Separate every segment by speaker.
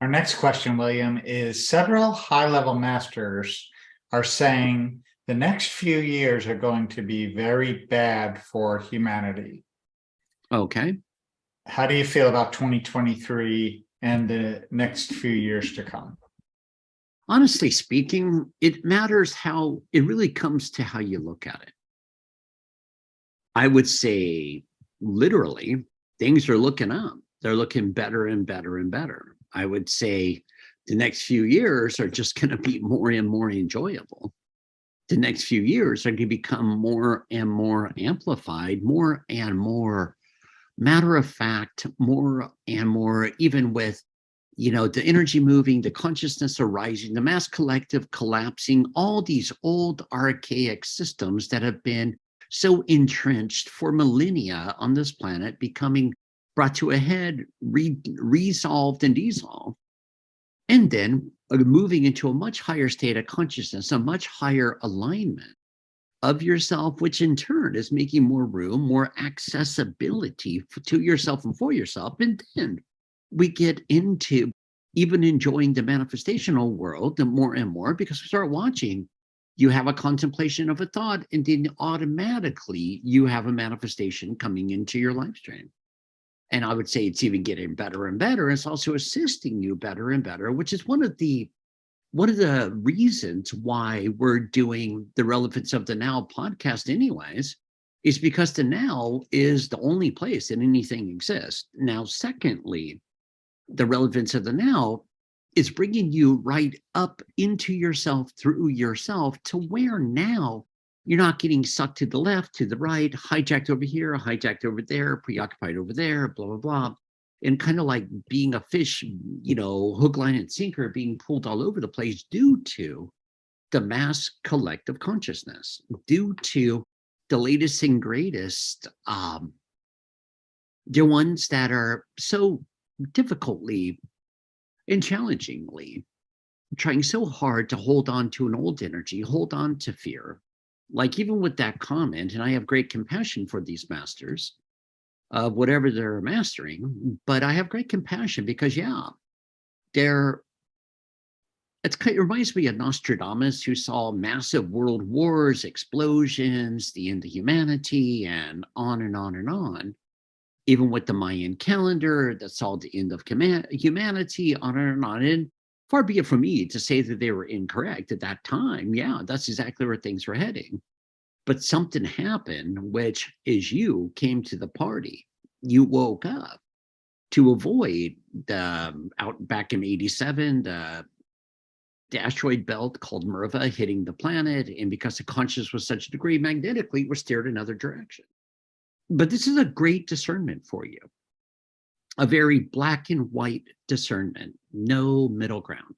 Speaker 1: Our next question, William, is several high-level masters are saying the next few years are going to be very bad for humanity.
Speaker 2: Okay.
Speaker 1: How do you feel about 2023 and the next few years to come?
Speaker 2: Honestly speaking, it matters how it really comes to how you look at it. I would say literally things are looking up. They're looking better and better and better. I would say the next few years are just going to be more and more enjoyable. The next few years are going to become more and more amplified, more and more matter of fact, more and more, even with the energy moving, the consciousness arising, the mass collective collapsing, all these old archaic systems that have been so entrenched for millennia on this planet becoming brought to a head, resolved and dissolved, and then moving into a much higher state of consciousness, a much higher alignment of yourself, which in turn is making more room, more accessibility to yourself and for yourself. And then we get into even enjoying the manifestational world more and more because we start watching. You have a contemplation of a thought, and then automatically you have a manifestation coming into your life stream. And I would say it's even getting better and better. It's also assisting you better and better, which is one of the reasons why we're doing the Relevance of the Now podcast anyways, is because the now is the only place that anything exists. Now, secondly, the relevance of the now is bringing you right up into yourself, through yourself, to where now you're not getting sucked to the left, to the right, hijacked over here, hijacked over there, preoccupied over there, blah, blah, blah. And kind of like being a fish, hook, line, and sinker, being pulled all over the place due to the mass collective consciousness, due to the latest and greatest, the ones that are so difficultly and challengingly trying so hard to hold on to an old energy, hold on to fear. Like even with that comment, and I have great compassion for these masters, of whatever they're mastering, but I have great compassion because, it reminds me of Nostradamus, who saw massive world wars, explosions, the end of humanity, and on and on and on. Even with the Mayan calendar that saw the end of humanity, on and on. And far be it from me to say that they were incorrect at that time. Yeah, that's exactly where things were heading. But something happened, which is you came to the party. You woke up to avoid out back in 87, the asteroid belt called Merva hitting the planet. And because the consciousness was such a degree magnetically, we're steered another direction. But this is a great discernment for you. A very black and white discernment, no middle ground.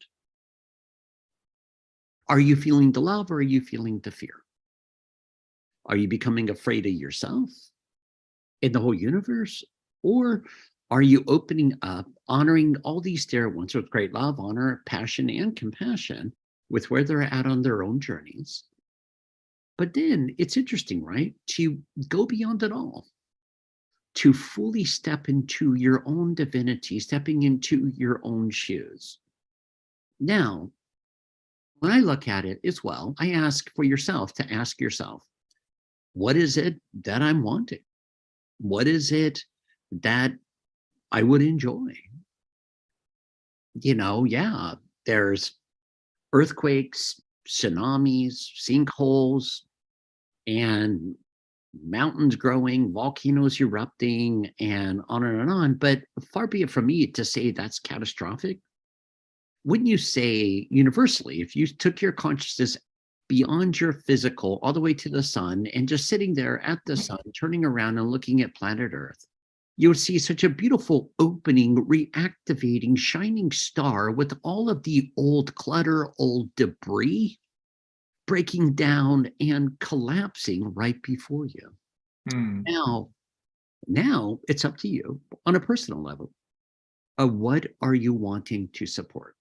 Speaker 2: Are you feeling the love or are you feeling the fear? Are you becoming afraid of yourself in the whole universe? Or are you opening up, honoring all these dear ones with great love, honor, passion, and compassion with where they're at on their own journeys? But then it's interesting, right? To go beyond it all, to fully step into your own divinity, stepping into your own shoes. Now, when I look at it as well, I ask for yourself to ask yourself, what is it that I'm wanting? What is it that I would enjoy? There's earthquakes, tsunamis, sinkholes, and mountains growing, volcanoes erupting, and on and on. But far be it from me to say that's catastrophic. Wouldn't you say universally, if you took your consciousness beyond your physical all the way to the sun and just sitting there at the sun, turning around and looking at planet Earth, you would see such a beautiful opening, reactivating, shining star with all of the old clutter, old debris breaking down and collapsing right before you. Now it's up to you on a personal level. What are you wanting to support?